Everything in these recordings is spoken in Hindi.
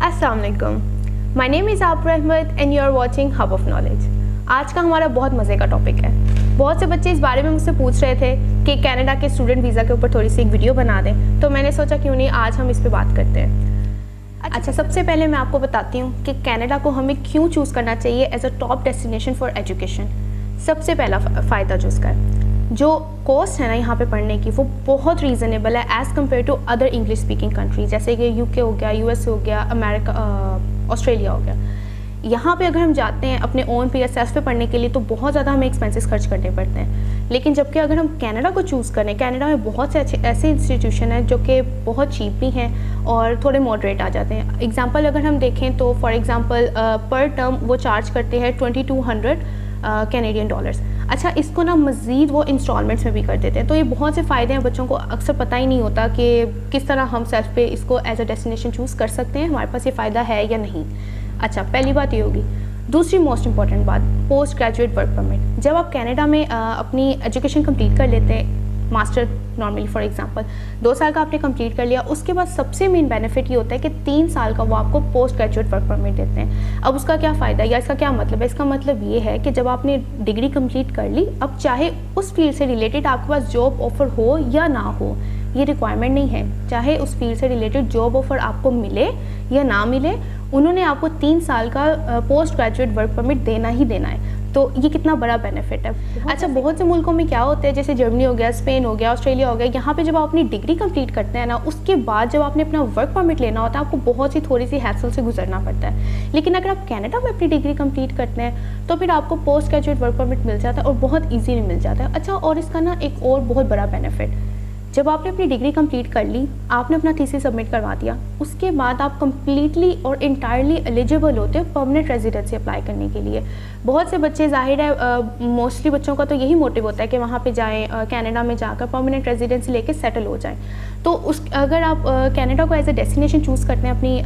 अस्सलाम वालेकुम, my name is Abra Ahmad and you are watching hub of knowledge. आज का हमारा बहुत मज़े का टॉपिक है। बहुत से बच्चे इस बारे में मुझसे पूछ रहे थे कि कनाडा के स्टूडेंट वीज़ा के ऊपर थोड़ी सी एक वीडियो बना दें, तो मैंने सोचा क्यों नहीं आज हम इस पर बात करते हैं। अच्छा, सबसे पहले मैं आपको बताती हूँ कि कनाडा को हमें क्यों चूज़ करना चाहिए as a top destination for education. सबसे पहला फ़ायदा जो उसका है, जो कॉस्ट है ना यहाँ पे पढ़ने की, वो बहुत रीज़नेबल है as compare to other English speaking countries, जैसे कि यूके हो गया, यूएस हो गया, अमेरिका, ऑस्ट्रेलिया हो गया। यहाँ पे अगर हम जाते हैं अपने ओन PSF पे पढ़ने के लिए तो बहुत ज़्यादा हमें एक्सपेंसेस खर्च करने पड़ते हैं। लेकिन जबकि अगर हम कनाडा को चूज़ करें, कनाडा में बहुत से ऐसे इंस्टीट्यूशन हैं जो कि बहुत चीप भी हैं और थोड़े मॉडरेट आ जाते हैं। एग्जांपल अगर हम देखें तो फॉर एग्जांपल पर टर्म वो चार्ज करते हैं 2200 कैनेडियन डॉलर्स। अच्छा, इसको ना मज़ीद वो इंस्टॉलमेंट्स में भी कर देते हैं। तो ये बहुत से फ़ायदे हैं, बच्चों को अक्सर पता ही नहीं होता कि किस तरह हम सेल्फ पे इसको एज अ डेस्टिनेशन चूज़ कर सकते हैं, हमारे पास ये फ़ायदा है या नहीं। अच्छा, पहली बात ये होगी। दूसरी मोस्ट इंपॉर्टेंट बात, पोस्ट ग्रेजुएट वर्क परमिट। जब आप कनाडा में अपनी एजुकेशन कंप्लीट कर लेते हैं, मास्टर नॉर्मली फॉर एग्जांपल 2 साल का आपने कंप्लीट कर लिया, उसके बाद सबसे मेन बेनिफिट ये होता है कि 3 साल का वो आपको पोस्ट ग्रेजुएट वर्क परमिट देते हैं। अब उसका क्या फ़ायदा या इसका क्या मतलब है? इसका मतलब ये है कि जब आपने डिग्री कंप्लीट कर ली, अब चाहे उस फील्ड से रिलेटेड आपके पास जॉब ऑफर हो या ना हो, ये रिक्वायरमेंट नहीं है। चाहे उस फील्ड से रिलेटेड जॉब ऑफर आपको मिले या ना मिले, उन्होंने आपको 3 साल का पोस्ट ग्रेजुएट वर्क परमिट देना ही देना है। तो ये कितना बड़ा बेनिफिट है। अच्छा, बहुत से मुल्कों में क्या होता है, जैसे जर्मनी हो गया, स्पेन हो गया, ऑस्ट्रेलिया हो गया, यहाँ पे जब आप अपनी डिग्री कंप्लीट करते हैं ना, उसके बाद जब आपने अपना वर्क परमिट लेना होता है, आपको बहुत सी थोड़ी सी हैसल से गुजरना पड़ता है। लेकिन अगर आप कनाडा में अपनी डिग्री कंप्लीट करते हैं तो फिर आपको पोस्ट ग्रेजुएट वर्क परमिट मिल जाता है और बहुत ईजीली मिल जाता है। अच्छा, और इसका ना एक और बहुत बड़ा बेनिफिट, जब आपने अपनी डिग्री कंप्लीट कर ली, आपने अपना थीसिस सबमिट करवा दिया, उसके बाद आप कंप्लीटली और इंटायरली एलिजिबल होते हो परमानेंट रेजिडेंसी अप्लाई करने के लिए। बहुत से बच्चे, जाहिर है मोस्टली बच्चों का तो यही मोटिव होता है कि वहाँ पे जाएं, कनाडा में जाकर परमानेंट रेजिडेंसी लेके सेटल हो जाएं। तो अगर आप कनाडा को एज ए डेस्टिनेशन चूज़ करते हैं अपनी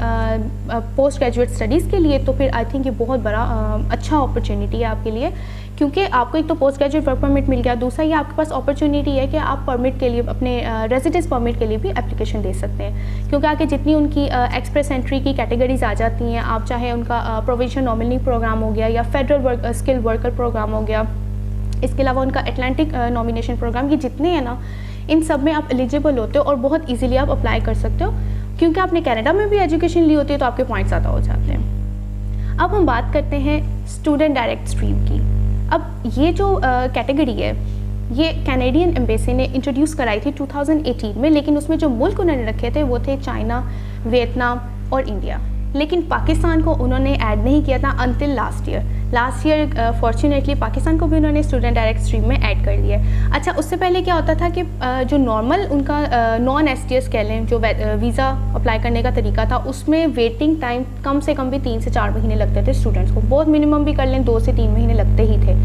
पोस्ट ग्रेजुएट स्टडीज़ के लिए, तो फिर आई थिंक ये बहुत बड़ा अच्छा अपॉर्चुनिटी है आपके लिए, क्योंकि आपको एक तो पोस्ट ग्रेजुएट वर्क परमिट मिल गया, दूसरा ये आपके पास अपॉर्चुनिटी है कि आप परमिट के लिए, अपने रेजिडेंस परमिट के लिए भी एप्लीकेशन दे सकते हैं। क्योंकि आगे जितनी उनकी एक्सप्रेस एंट्री की कैटेगरीज आ जाती हैं, आप चाहे उनका प्रोविजनल नॉमिनी प्रोग्राम हो गया या फेडरल स्किल वर्कर प्रोग्राम हो गया, इसके अलावा उनका अटलांटिक नॉमिनेशन प्रोग्राम, ये जितने हैं ना, इन सब में आप एलिजिबल होते हो और बहुत ईजिली आप अप्लाई कर सकते हो। क्योंकि आपने कनाडा में भी एजुकेशन ली होती है तो आपके पॉइंट्स ज़्यादा हो जाते हैं। अब हम बात करते हैं स्टूडेंट डायरेक्ट स्ट्रीम की। अब ये जो कैटेगरी है, ये कैनेडियन एम्बेसी ने इंट्रोड्यूस कराई थी 2018 में, लेकिन उसमें जो मुल्क उन्होंने रखे थे वो थे चाइना, वियतनाम और इंडिया। लेकिन पाकिस्तान को उन्होंने ऐड नहीं किया था until last year fortunately Pakistan को भी उन्होंने स्टूडेंट डायरेक्ट स्ट्रीम में ऐड कर लिया है। अच्छा, उससे पहले क्या होता था कि जो नॉर्मल उनका नॉन STS कह लें, जो वीज़ा अप्लाई करने का तरीका था, उसमें वेटिंग टाइम कम से कम भी 3 से 4 महीने लगते थे स्टूडेंट्स को। बहुत मिनिमम भी कर लें 2 से 3 महीने लगते ही थे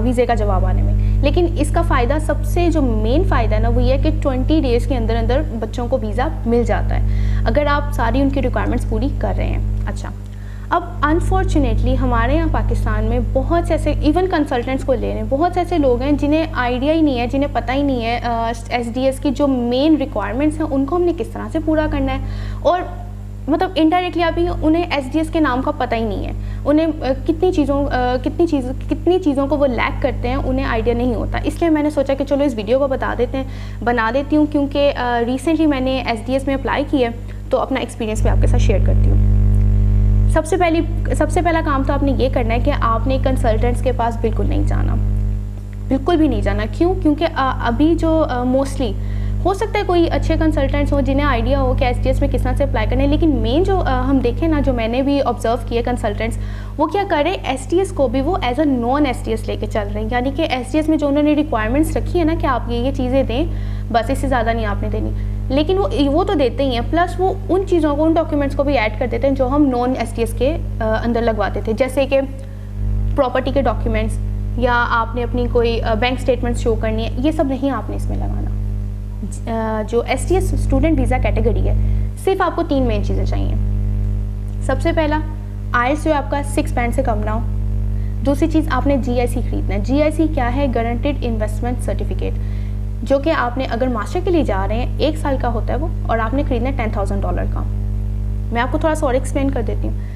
वीज़े का जवाब आने में। लेकिन इसका फ़ायदा, सबसे जो मेन फ़ायदा है ना, वो ये है कि 20 डेज़ के अंदर अंदर बच्चों को वीज़ा मिल जाता है अगर आप सारी उनकी रिक्वायरमेंट्स पूरी कर रहे हैं। अच्छा, अब अनफॉर्चुनेटली हमारे यहाँ पाकिस्तान में बहुत से ऐसे, इवन कंसल्टेंट्स को ले रहे हैं, बहुत से ऐसे लोग हैं जिन्हें आइडिया ही नहीं है, जिन्हें पता ही नहीं है SDS की जो मेन रिक्वायरमेंट्स हैं उनको हमने किस तरह से पूरा करना है। और मतलब इनडायरेक्टली अभी उन्हें SDS के नाम का पता ही नहीं है, उन्हें कितनी चीज़ों को वो लैक करते हैं, उन्हें आइडिया नहीं होता। इसलिए मैंने सोचा कि चलो इस वीडियो को बना देती हूँ, क्योंकि रिसेंटली मैंने SDS में अप्लाई किया, तो अपना एक्सपीरियंस भी आपके साथ शेयर करती हूँ। सबसे पहला काम तो आपने ये करना है कि आपने कंसल्टेंट्स के पास बिल्कुल नहीं जाना, बिल्कुल भी नहीं जाना। क्यों? क्योंकि अभी जो मोस्टली हो सकता है कोई अच्छे कंसल्टेंट्स हो जिन्हें आइडिया हो कि SDS में किस तरह से अप्लाई करना है, लेकिन मेन जो हम देखें ना, जो मैंने भी ऑब्जर्व किए कंसल्टेंट्स, वो क्या कर रहे हैं, SDS को भी वो एज अ नॉन STS लेके चल रहे हैं। यानी कि SDS में जो उन्होंने रिक्वायरमेंट्स रखी है ना कि आप ये चीज़ें दें, बस इससे ज़्यादा नहीं आपने देनी, लेकिन वो तो देते ही हैं, प्लस वो उन चीज़ों को, उन डॉक्यूमेंट्स को भी ऐड कर देते हैं जो हम नॉन STS के अंदर लगवाते थे, जैसे कि प्रॉपर्टी के डॉक्यूमेंट्स या आपने अपनी कोई बैंक स्टेटमेंट्स शो करनी है, ये सब नहीं आपने इसमें लगाना। जो STS स्टूडेंट वीज़ा कैटेगरी है, सिर्फ आपको 3 मेन चीज़ें चाहिए। सबसे पहला, IELTS जो आपका 6 बैंड से कम ना हो। दूसरी चीज़, आपने GIC खरीदना है। GIC क्या है? गारंटीड इन्वेस्टमेंट सर्टिफिकेट, जो कि आपने अगर मास्टर के लिए जा रहे हैं 1 साल का होता है वो, और आपने खरीदना है $10,000 का। मैं आपको थोड़ा सा और एक्सप्लेन कर देती हूँ।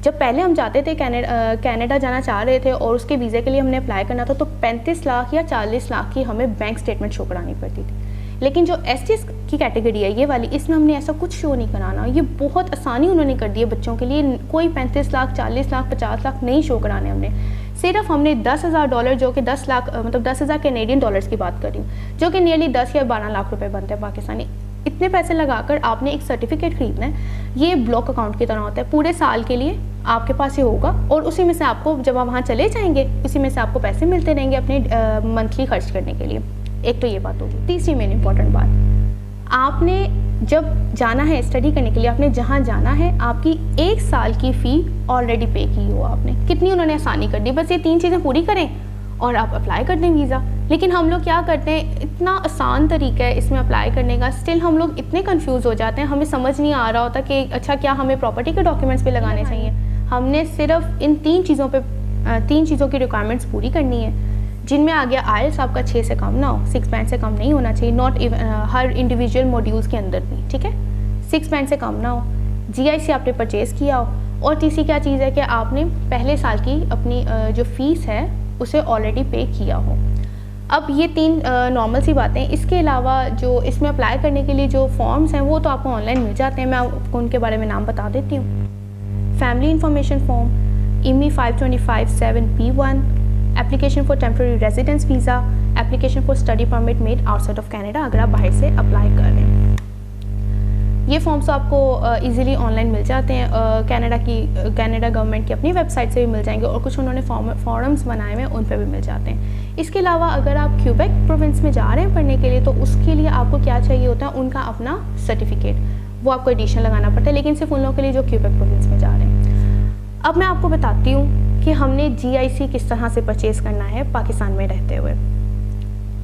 जब पहले हम जाते थे कनाडा जाना चाह रहे थे और उसके वीज़े के लिए हमने अप्लाई करना था, तो 35 लाख या 40 लाख की हमें बैंक स्टेटमेंट शो करानी पड़ती थी। लेकिन जो ST की कैटेगरी है ये वाली, इसमें हमने ऐसा कुछ शो नहीं कराना। ये बहुत आसानी उन्होंने कर दी है बच्चों के लिए। कोई 35 लाख, 40 लाख, 50 लाख नहीं शो कराने हमने। सिर्फ हमने $10,000 जो कि 10 लाख मतलब 10,000 कैनेडियन डॉलर्स की बात कर रही हूँ, जो कि नियरली 10 या 12 लाख रुपए बनते हैं पाकिस्तानी। इतने पैसे लगाकर आपने एक सर्टिफिकेट खरीदना है। ये ब्लॉक अकाउंट की तरह होता है, पूरे साल के लिए आपके पास ये होगा और उसी में से आपको जब आप वहाँ चले जाएंगे उसी में से आपको पैसे मिलते रहेंगे अपने मंथली खर्च करने के लिए। एक तो ये बात होगी। तीसरी मेन इंपॉर्टेंट बात, आपने जब जाना है स्टडी करने के लिए, आपने जहाँ जाना है, आपकी 1 साल की फ़ी ऑलरेडी पे की हो आपने। कितनी उन्होंने आसानी कर दी, बस ये 3 चीज़ें पूरी करें और आप अप्लाई कर दें वीज़ा। लेकिन हम लोग क्या करते हैं, इतना आसान तरीका है इसमें अप्लाई करने का, स्टिल हम लोग इतने कंफ्यूज हो जाते हैं, हमें समझ नहीं आ रहा होता कि अच्छा क्या हमें प्रॉपर्टी के डॉक्यूमेंट्स पे लगाने चाहिए। हमने सिर्फ इन 3 चीज़ों की रिक्वायरमेंट्स पूरी करनी है, जिनमें आ गया IELTS आपका 6 से कम ना हो, 6 बैंड से कम नहीं होना चाहिए, नॉट हर इंडिविजुअल मॉड्यूल्स के अंदर भी, ठीक है, 6 बैंड से कम ना हो, GIC आपने परचेज़ किया हो, और तीसरी क्या चीज़ है कि आपने पहले साल की अपनी जो फ़ीस है उसे ऑलरेडी पे किया हो। अब ये 3 नॉर्मल सी बातें। इसके अलावा जो इसमें अप्लाई करने के लिए जो फॉर्म्स हैं वो तो आपको ऑनलाइन मिल जाते हैं, मैं आपको उनके बारे में नाम बता देती हूँ। Family information form, IMI 525-7P1, application for temporary residence visa, application for study permit made outside of Canada अगर आप बाहर से अप्लाई कर रहे हैं। ये फॉर्म्स आपको इजीली ऑनलाइन मिल जाते हैं, कैनेडा गवर्नमेंट की अपनी वेबसाइट से भी मिल जाएंगे, और कुछ उन्होंने फॉरम्स बनाए हुए हैं उन पर भी मिल जाते हैं। इसके अलावा अगर आप क्यूबेक प्रोविंस में जा रहे हैं पढ़ने के लिए, तो उसके लिए आपको क्या चाहिए होता है, उनका अपना सर्टिफिकेट, वो आपको एडिशन लगाना पड़ता है, लेकिन सिर्फ उन लोगों के लिए जो क्यूबेक प्रोविंस में जा रहे हैं। अब मैं आपको बताती हूँ कि हमने GIC किस तरह से परचेज़ करना है पाकिस्तान में रहते हुए,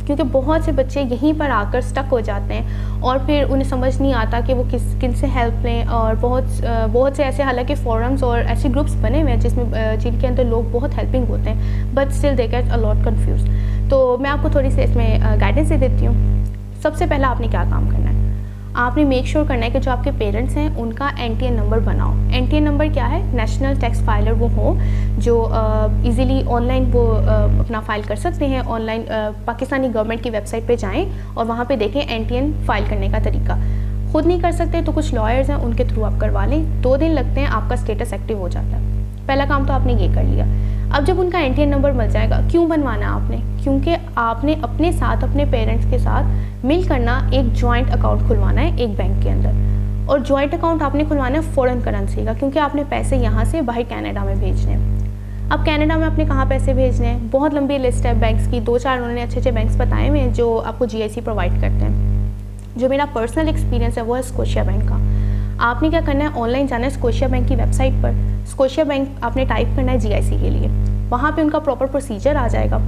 क्योंकि बहुत से बच्चे यहीं पर आकर स्टक हो जाते हैं और फिर उन्हें समझ नहीं आता कि वो किन से हेल्प लें, और बहुत से ऐसे हालांकि फोरम्स और ऐसे ग्रुप्स बने हुए हैं जिनके अंदर लोग बहुत हेल्पिंग होते हैं, but still they get a lot confuse. तो मैं आपको थोड़ी सी इसमें गाइडेंस दे देती हूँ। सबसे पहला आपने क्या काम करना है, आपने मेक श्योर करना है कि जो आपके पेरेंट्स हैं उनका NTN नंबर बनाओ। NTN नंबर क्या है, नेशनल टैक्स फाइलर वो हो जो इजीली ऑनलाइन वो अपना फ़ाइल कर सकते हैं। ऑनलाइन पाकिस्तानी गवर्नमेंट की वेबसाइट पे जाएं और वहाँ पे देखें NTN फाइल करने का तरीका। खुद नहीं कर सकते तो कुछ लॉयर्स हैं उनके थ्रू आप करवा लें, 2 दिन लगते हैं, आपका स्टेटस एक्टिव हो जाता है। पहला काम तो आपने ये कर लिया। अब जब उनका NTN नंबर मिल जाएगा, क्यों बनवाना है आपने, क्योंकि आपने अपने साथ अपने पेरेंट्स के साथ मिल करना एक जॉइंट अकाउंट खुलवाना है एक बैंक के अंदर, और जॉइंट अकाउंट आपने खुलवाना है फॉरेन करेंसी का, क्योंकि आपने पैसे यहाँ से बाहर कनाडा में भेजने हैं। अब कनाडा में आपने कहाँ पैसे भेजने हैं, बहुत लंबी लिस्ट है बैंक्स की, 2-4 उन्होंने अच्छे बैंक्स बताए हुए हैं जो आपको GIC प्रोवाइड करते हैं। जो मेरा पर्सनल एक्सपीरियंस है वो है स्कोशिया बैंक का। आपने क्या करना है, ऑनलाइन जाना है स्कोशिया बैंक की वेबसाइट पर, स्कोशिया बैंक आपने टाइप करना है GIC के लिए, वहाँ पे उनका प्रॉपर प्रोसीजर आ जाएगा।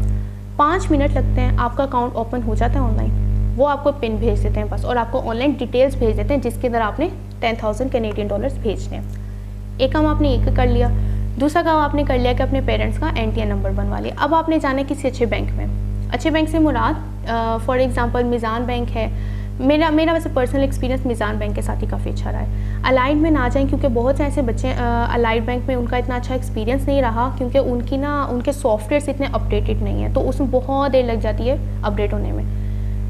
5 मिनट लगते हैं, आपका अकाउंट ओपन हो जाता है ऑनलाइन। वो आपको पिन भेज देते हैं बस, और आपको ऑनलाइन डिटेल्स भेज देते हैं जिसके अंदर आपने 10,000 कैनेडियन डॉलर्स भेजने हैं। एक काम आपने एक कर लिया। दूसरा काम आपने कर लिया कि अपने पेरेंट्स का NTN नंबर बनवा लिया। अब आपने जाना है किसी अच्छे बैंक में। अच्छे बैंक से मुराद फॉर एग्जांपल मिज़ान बैंक है। मेरा वैसे पर्सनल एक्सपीरियंस मिज़ान बैंक के साथ ही काफ़ी अच्छा रहा है। अलाइड में ना जाएं, क्योंकि बहुत से ऐसे बच्चे अलाइड बैंक में उनका इतना अच्छा एक्सपीरियंस नहीं रहा, क्योंकि उनके सॉफ्टवेयर्स इतने अपडेटेड नहीं हैं, तो उसमें बहुत देर लग जाती है अपडेट होने में।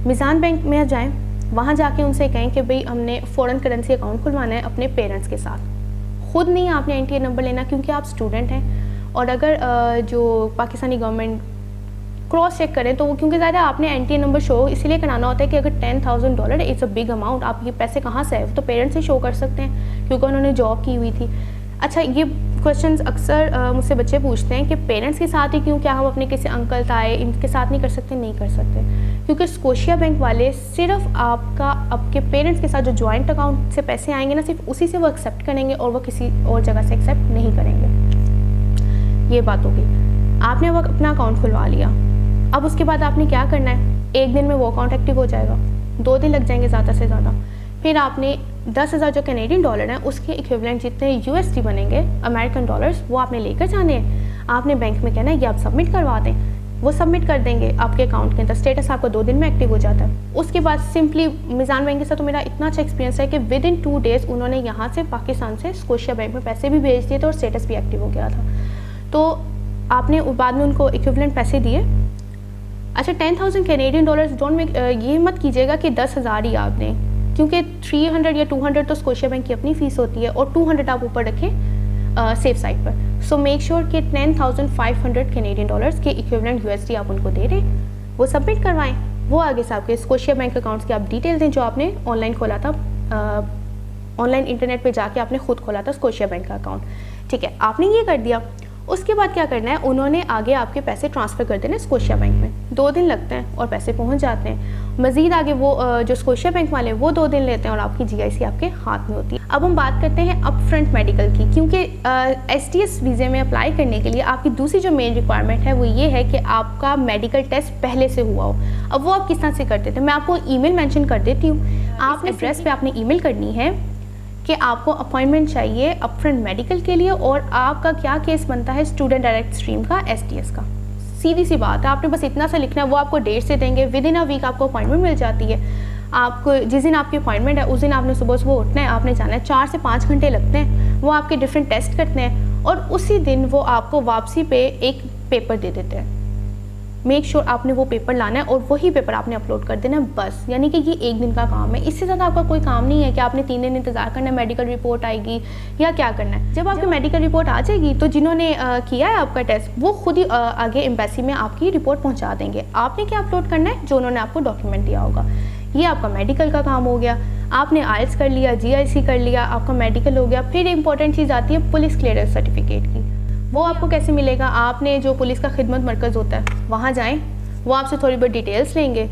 मिज़ान बैंक में जाएं, वहाँ जाके उनसे कहें कि भाई हमने फ़ॉरेन करेंसी अकाउंट खुलवाना है अपने पेरेंट्स के साथ। खुद नहीं आपने NTN नंबर लेना, क्योंकि आप स्टूडेंट हैं, और अगर जो पाकिस्तानी गवर्नमेंट क्रॉस चेक करें तो वो, क्योंकि ज़्यादा आपने NTN नंबर शो इसलिए कराना होता है कि अगर $10,000 इट्स अ बिग अमाउंट, आप ये पैसे कहाँ से आए, तो पेरेंट्स से शो कर सकते हैं क्योंकि उन्होंने जॉब की हुई थी। अच्छा, ये क्वेश्चंस अक्सर मुझसे बच्चे पूछते हैं कि पेरेंट्स के साथ ही क्यों, क्या हम अपने किसी अंकल ताए इनके साथ नहीं कर सकते? नहीं कर सकते, क्योंकि स्कोशिया बैंक वाले सिर्फ आपके पेरेंट्स के साथ जो जॉइंट अकाउंट से पैसे आएंगे ना, सिर्फ उसी से वो एक्सेप्ट करेंगे और वो किसी और जगह से एक्सेप्ट नहीं करेंगे। ये बात होगी। आपने वो अपना अकाउंट खुलवा लिया। अब उसके बाद आपने क्या करना है, 1 दिन में वो अकाउंट एक्टिव हो जाएगा, 2 दिन लग जाएंगे ज़्यादा से ज़्यादा। फिर आपने 10,000 जो कैनेडियन डॉलर हैं उसके इक्विवेलेंट जितने USD बनेंगे अमेरिकन डॉलर्स, वो आपने लेकर जाने हैं। आपने बैंक में कहना है ये आप सबमिट करवा दें। वो सबमिट कर देंगे आपके अकाउंट के अंदर, स्टेटस आपका 2 दिन में एक्टिव हो जाता है। उसके बाद सिंपली मिज़ान बैंक के साथ तो मेरा इतना अच्छा एक्सपीरियंस है कि विद इन 2 डेज़ उन्होंने यहाँ से पाकिस्तान से स्कोशिया बैंक में पैसे भी भेज दिए थे और स्टेटस भी एक्टिव हो गया था। तो आपने बाद में उनको इक्विवेलेंट पैसे दिए। अच्छा, 10,000 कैनेडियन डॉलर्स, डोंट मेक, ये मत कीजिएगा कि 10,000 ही आपने, क्योंकि 300 या 200 तो स्कोशिया बैंक की अपनी फ़ीस होती है और 200 आप ऊपर रखें सेफ साइड पर। सो मेक श्योर कि 10,500 कैनेडियन डॉलर्स के इक्विवेलेंट USD आप उनको दे रहे, वो सबमिट करवाएं। वो आगे से आपके स्कोशिया बैंक अकाउंट्स की आप डिटेल दें जो आपने ऑनलाइन खोला था, ऑनलाइन इंटरनेट पे जाके आपने खुद खोला था स्कोशिया बैंक का अकाउंट। ठीक है, आपने ये कर दिया। उसके बाद क्या करना है, उन्होंने आगे आपके पैसे ट्रांसफ़र कर देने स्कोशिया बैंक में। 2 दिन लगते हैं और पैसे पहुंच जाते हैं। मज़ीद आगे वो जो स्कोशिया बैंक वाले हैं वो 2 दिन लेते हैं और आपकी GIC आपके हाथ में होती है। अब हम बात करते हैं अपफ्रंट मेडिकल की, क्योंकि STS वीज़े में अप्लाई करने के लिए आपकी दूसरी जो मेन रिक्वायरमेंट है वो ये है कि आपका मेडिकल टेस्ट पहले से हुआ हो। अब वो आप किस तरह से करते थे, मैं आपको ईमेल मेंशन कर देती हूँ। आप एड्रेस पे आपने ईमेल करनी है कि आपको अपॉइंटमेंट चाहिए अपफ्रंट मेडिकल के लिए और आपका क्या केस बनता है स्टूडेंट डायरेक्ट स्ट्रीम का, STS का। सीधी सी बात है, आपने बस इतना सा लिखना है। वो आपको डेट से देंगे, विद इन अ वीक आपको अपॉइंटमेंट मिल जाती है। आपको जिस दिन आपकी अपॉइंटमेंट है उस दिन आपने सुबह उठना है, आपने जाना है। 4 से 5 घंटे लगते हैं, वो आपके डिफरेंट टेस्ट करते हैं और उसी दिन वो आपको वापसी पे एक पेपर दे देते हैं। मेक श्योर आपने वो पेपर लाना है और वही पेपर आपने अपलोड कर देना है बस। यानी कि ये 1 दिन का काम है, इससे ज़्यादा आपका कोई काम नहीं है कि आपने 3 दिन इंतज़ार करना है मेडिकल रिपोर्ट आएगी या क्या करना है। जब आपकी मेडिकल रिपोर्ट आ जाएगी तो जिन्होंने किया है आपका टेस्ट वो खुद ही आगे एम्बेसी में आपकी रिपोर्ट पहुँचा देंगे। आपने क्या अपलोड करना है, जो उन्होंने आपको डॉक्यूमेंट दिया होगा। ये आपका मेडिकल का काम हो गया। आपने IELTS कर लिया, GIC कर लिया, आपका मेडिकल हो गया। फिर इंपॉर्टेंट चीज़ आती है पुलिस क्लियरेंस सर्टिफिकेट की। वो आपको कैसे मिलेगा, आपने जो पुलिस का खिदमत मरकज़ होता है वहाँ जाएँ, वो आपसे थोड़ी बहुत डिटेल्स लेंगे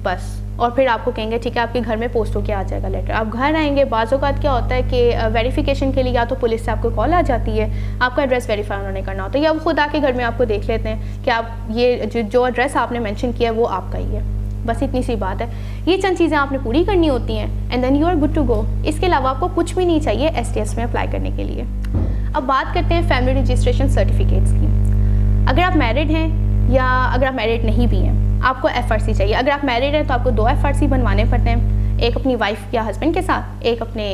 बस, और फिर आपको कहेंगे ठीक है आपके घर में पोस्ट होके आ जाएगा लेटर। आप घर आएंगे। बाज़ औक़ात क्या होता है कि वेरिफिकेशन के लिए या तो पुलिस से आपको कॉल आ जाती है, आपका एड्रेस वेरीफाई उन्होंने करना होता है, या वो खुद आके घर में आपको देख लेते हैं कि आप ये जो एड्रेस आपने मेंशन किया है वो आपका ही है। बस इतनी सी बात है। ये चंद चीज़ें आपने पूरी करनी होती हैं and then you are good to go. इसके अलावा आपको कुछ भी नहीं चाहिए STS में अप्लाई करने के लिए। अब बात करते हैं फैमिली रजिस्ट्रेशन सर्टिफिकेट्स की। अगर आप मैरिड हैं या अगर आप मैरिड नहीं भी हैं, आपको FRC चाहिए। अगर आप मैरिड हैं तो आपको 2 FRC बनवाने पड़ते हैं, एक अपनी वाइफ या हस्बैंड के साथ, एक अपने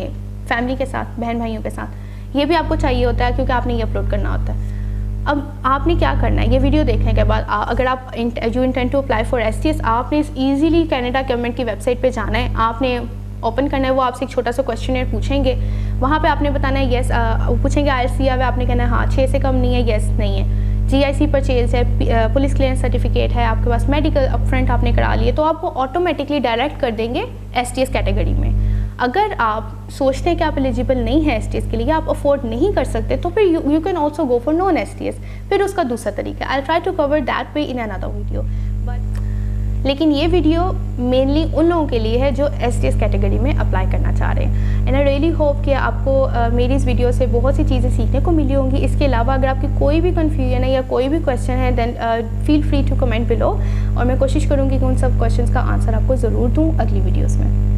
फैमिली के साथ, बहन भाइयों के साथ। ये भी आपको चाहिए होता है क्योंकि आपने ये अपलोड करना होता है। अब आपने क्या करना है, ये वीडियो देखने के बाद अगर आप you intend to apply for STS, आपने ईजिली कनाडा गवर्नमेंट की वेबसाइट पे जाना है। आपने ओपन करना है, वो आपसे एक छोटा सा क्वेश्चनर पूछेंगे, वहाँ पे आपने बताना है येस, पूछेंगे IELTS किया हुआ, आपने कहना है हाँ 6 से कम नहीं है, येस नहीं है। GIC परचेज है, पुलिस क्लियरेंस सर्टिफिकेट है, आपके पास मेडिकल अपफ्रंट आपने करा लिए, तो आपको ऑटोमेटिकली डायरेक्ट कर देंगे STS कैटेगरी में। अगर आप सोचते हैं कि आप एलिजिबल नहीं है STS के लिए, आप अफोर्ड नहीं कर सकते, तो फिर you can also go for non STS। फिर उसका दूसरा तरीका I try to cover that way in another video, लेकिन ये वीडियो मेनली उन लोगों के लिए है जो STS कैटेगरी में अप्लाई करना चाह रहे हैं। एंड आई रियली होप कि आपको मेरी इस वीडियो से बहुत सी चीज़ें सीखने को मिली होंगी। इसके अलावा अगर आपकी कोई भी कन्फ्यूजन है या कोई भी क्वेश्चन है then feel free to comment below, और मैं कोशिश करूँगी कि उन सब क्वेश्चंस का आंसर आपको ज़रूर दूँ अगली वीडियोज़ में।